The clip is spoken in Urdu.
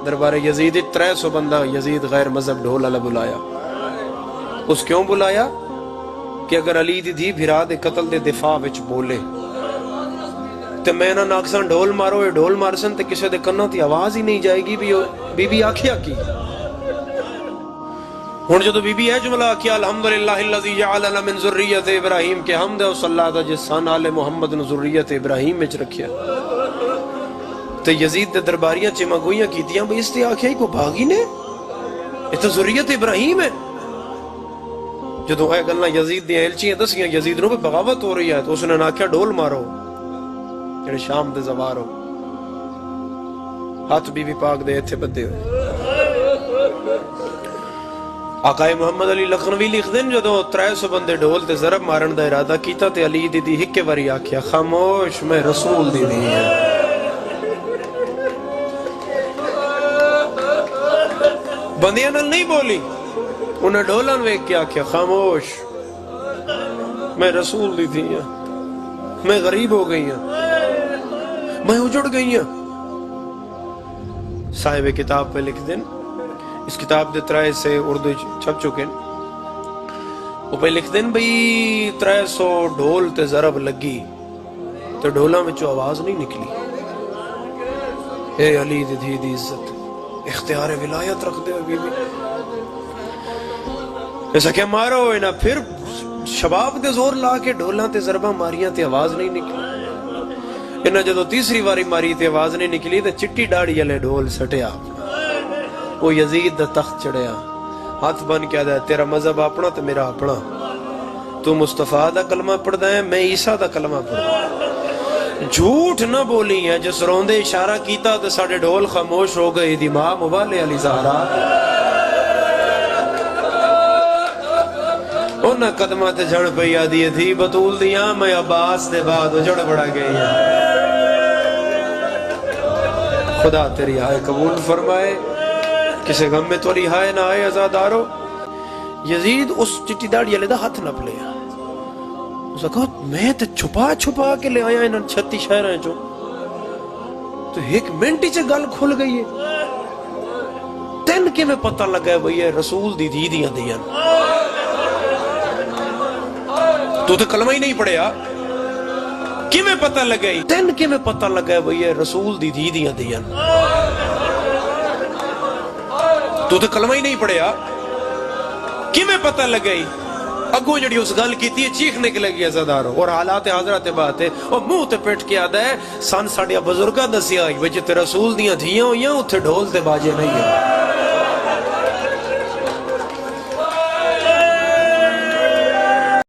دربار یزید 300 بندہ یزید غیر مذہب ڈھول والا بلایا. اس کیوں بلایا کہ اگر علی دی دھی بھرا دے قتل دے دفاع وچ بولے تے میں نہ ناکساں ڈھول مارو، یہ ڈھول مارسن تے کسے دے کنوں تے آواز ہی نہیں جائے گی بھی بی بی آکھیا کی. ہن جدو بی بی ہے جملہ کیا الحمدللہ الذی جعل لنا من ذریت ابراہیم کے حمد ہے اس اللہ دا جس سن آل محمد نے ذریت ابراہیم وچ رکھیا. تے یزید دے درباریاں چمگوئیاں کیتیاں بھئی اس تے آکھیا ہی کو بھاگی نے، یہ تو ذریت ابراہیم ہے. جدو اے گلاں یزید دیاں ایلچیاں دسیاں یزید نو بغاوت ہو رہی ہے تو اس نے آکھیا ڈھول مارو جڑے شام دے زوار ہو. ہاتھ بی بی پاک دے ایتھے بدے ہوئے. آقا محمد علی لکھنوی لکھ دین جدو 300 بندے ڈھول تے ضرب مارن دا ارادہ کیتا تے علی دی ہکے واری آکھیا خاموش میں رسول دی ہے. بندیاں نال نہیں بولی، انہیں ڈھولن ویکھ کے آکھیا خاموش میں رسول دی تھی ہیں، میں غریب ہو گئی ہیں، میں اجڑ گئی ہیں. صاحب کتاب پہ لکھ دین، اس کتاب دے 3 سے اردو چھپ چکے ہیں، وہ پہ لکھ دین بھئی 300 ڈھول تے ضرب لگی تو ڈھولاں میں جو آواز نہیں نکلی. اے علی دی دھی دی عزت اختیار ولایت رکھ دے بی بی ایسا کیا مارو انہا پھر شباب دے زور لا کے ڈھولاں تے ضرباں ماریاں تے آواز نہیں نکلی. انہا جدو تیسری واری ماری تے آواز نہیں نکلی تے چٹی ڈاڑی علی ڈھول سٹیا، وہ یزید دا تخت چڑھیا، ہاتھ بن کے آدھا تیرا مذہب اپنا تے میرا اپنا، تو مصطفیٰ دا کلمہ پڑھدا ہے میں عیسیٰ دا کلمہ پڑھدا ہے. جھوٹ نہ بولی ہے جس روندے اشارہ کیتا تے ساڑھے ڈھول خاموش ہو گئے. دی ماں مبالے علی زہرا انہاں قدمہ تے جھڑ پئی آدھی تھی بطول دیاں میں عباس دے بعد اجڑ بڑا گئی ہیں. خدا تیری ہائے قبول فرمائے، کسے غم میں تو رہائے نہ آئے ازادارو. یزید اس چٹی داڑی علی دا ہاتھ نہ پلیا. اس نے کہا میں تے چھپا کے لے آیا انہاں 36 شہر ہیں جو تو ایک منٹ ہی گل کھل گئی ہے. تین کے میں پتہ لگا ہے بھئی رسول دی دی دیاں دیاں تو تے کلمہ ہی نہیں پڑھیا کہ میں پتہ لگائی. تین کے میں پتہ لگا ہے بھئی رسول دی دی دیاں دیاں تو تے کلمہ ہی نہیں پڑھیا کہ میں پتہ لگائی. اگو جڑی اس گل کیتی ہے چیخ نکلے گی عزادارو. اور حالات حاضرات بات ہے اور منہ تے پیٹ کے آدھا ہے سن ساڑیا بزرگاں دسیا وچ تے رسول دیاں دھیاں ہوئیاں اتھے ڈھول تے باجے نہیں ہیں.